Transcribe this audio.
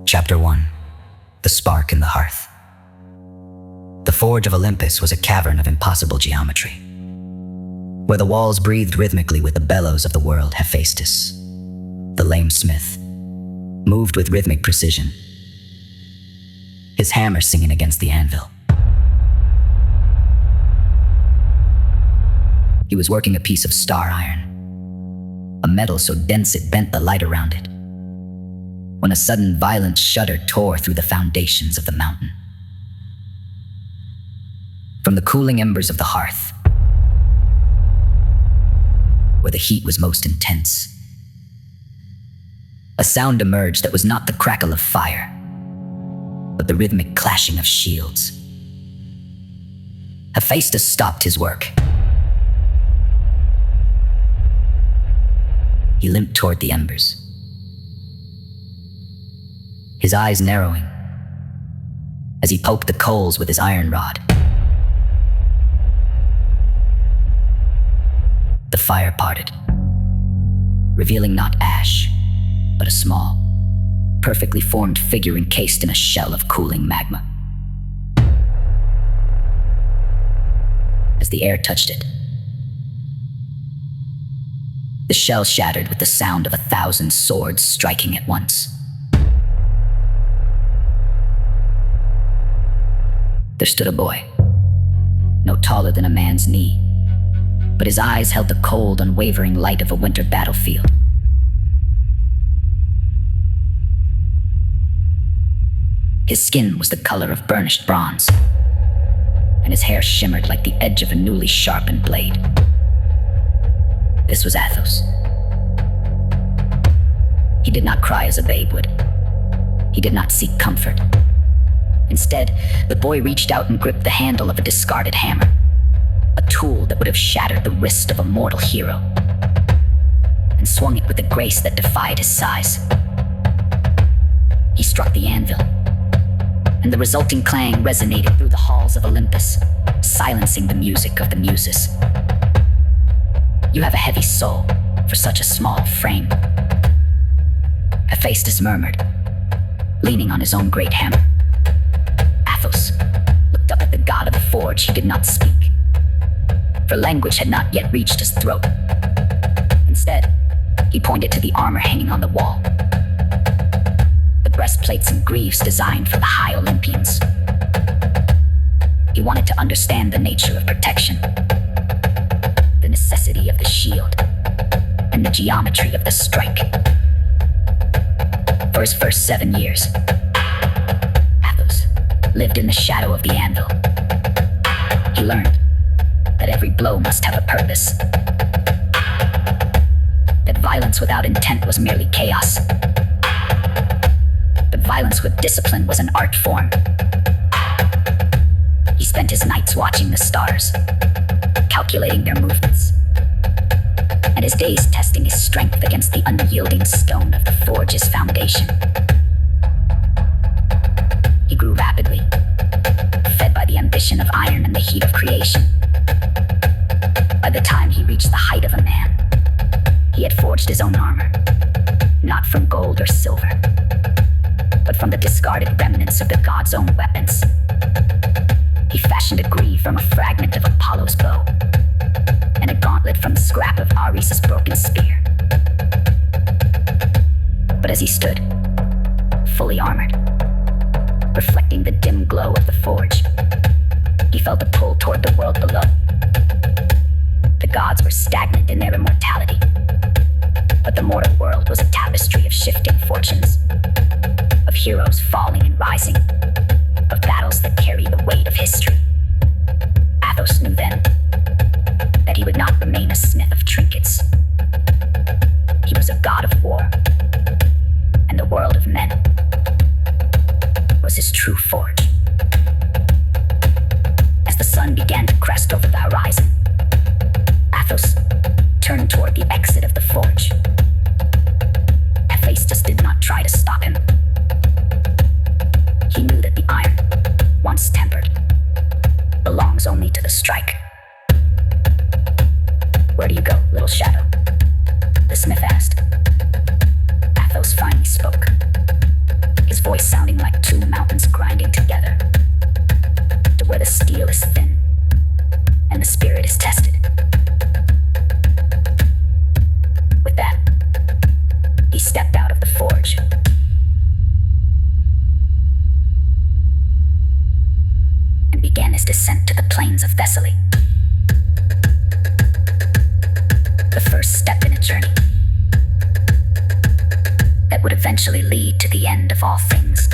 Chapter 1. The Spark in the Hearth. The Forge of Olympus was a cavern of impossible geometry, where the walls breathed rhythmically with the bellows of the world. Hephaestus, the lame smith, moved with rhythmic precision, his hammer singing against the anvil. He was working a piece of star iron, a metal so dense it bent the light around it, when a sudden violent shudder tore through the foundations of the mountain. From the cooling embers of the hearth, where the heat was most intense, a sound emerged that was not the crackle of fire, but the rhythmic clashing of shields. Hephaestus stopped his work. He limped toward the embers, his eyes narrowing as he poked the coals with his iron rod. The fire parted, revealing not ash, but a small, perfectly formed figure encased in a shell of cooling magma. As the air touched it, the shell shattered with the sound of 1,000 swords striking at once. There stood a boy, no taller than a man's knee, but his eyes held the cold, unwavering light of a winter battlefield. His skin was the color of burnished bronze, and his hair shimmered like the edge of a newly sharpened blade. This was Athos. He did not cry as a babe would. He did not seek comfort. Instead, the boy reached out and gripped the handle of a discarded hammer, a tool that would have shattered the wrist of a mortal hero, and swung it with a grace that defied his size. He struck the anvil, and the resulting clang resonated through the halls of Olympus, silencing the music of the muses. "You have a heavy soul for such a small frame," Hephaestus murmured, leaning on his own great hammer. Athos looked up at the god of the forge. He did not speak, for language had not yet reached his throat. Instead, he pointed to the armor hanging on the wall, the breastplates and greaves designed for the high Olympians. He wanted to understand the nature of protection, the necessity of the shield, and the geometry of the strike. For his first 7 years, Athos lived in the shadow of the anvil. He learned that every blow must have a purpose, that violence without intent was merely chaos, but violence with discipline was an art form. He spent his nights watching the stars, calculating their movements, and his days testing his strength against the unyielding stone of the forge's foundation. He grew rapidly, fed by the ambition of iron and the heat of creation. By the time he reached the height of a man, he had forged his own armor, not from gold or silver, but from the discarded remnants of the god's own weapons. He fashioned a greave from a fragment of Apollo's bow, and a gauntlet from the scrap of Ares' broken spear. But as he stood, fully armored, reflecting the dim glow of the forge, he felt a pull toward the world below. The gods were stagnant in their immortality, but the mortal world was a tapestry of shifting fortunes, of heroes falling and rising, of battles that carry the weight of history. Athos knew then that he would not remain a smith of trinkets. He was a god of war, and the world of men was his true forge. As the sun began to crest over the horizon, Athos turned toward the exit of the forge. Hephaestus did not try to stop him. He knew that the iron, once tempered, belongs only to the strike. "Where do you go, little shadow?" the smith asked. Athos finally spoke, his voice sounding like two mountains grinding together, to where the steel is thin and the spirit is tested. With that, he stepped out of the forge. And began his descent to the plains of Thessaly. The first step in a journey that would eventually lead to the end of all things.